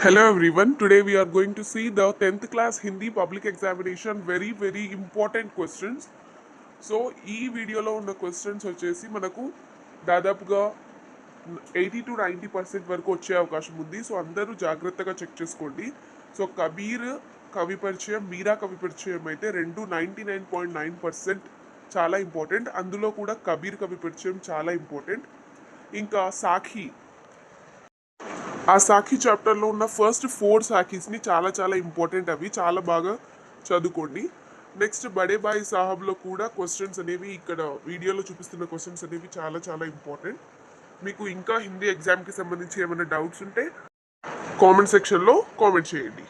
Hello everyone. Today we are going to see the 10th class Hindi public examination very important questions. So ఈ వీడియోలో ఉన్న questions వచ్చేసి మనకు దాదాపుగా 80 to 90% వరకు వచ్చే అవకాశం ఉంది. సో అందరూ జాగ్రత్తగా చెక్ చేసుకోండి. సో కబీర్ కవి పరిచయం, మీరా కవి పరిచయం అయితే రెండు 99.9% చాలా ఇంపార్టెంట్. అందులో కూడా కబీర్ కవి పరిచయం చాలా ఇంపార్టెంట్. ఇంకా సాఖి, ఆ సాఖి చాప్టర్లో ఉన్న ఫస్ట్ 4 సాఖీస్ని చాలా ఇంపార్టెంట్, అవి చాలా బాగా చదువుకోండి. నెక్స్ట్ బడే బాయి సాహబ్లో కూడా క్వశ్చన్స్ అనేవి, ఇక్కడ వీడియోలో చూపిస్తున్న క్వశ్చన్స్ అనేవి చాలా ఇంపార్టెంట్. మీకు ఇంకా హిందీ ఎగ్జామ్కి సంబంధించి ఏమైనా డౌట్స్ ఉంటే కామెంట్ సెక్షన్లో కామెంట్ చేయండి.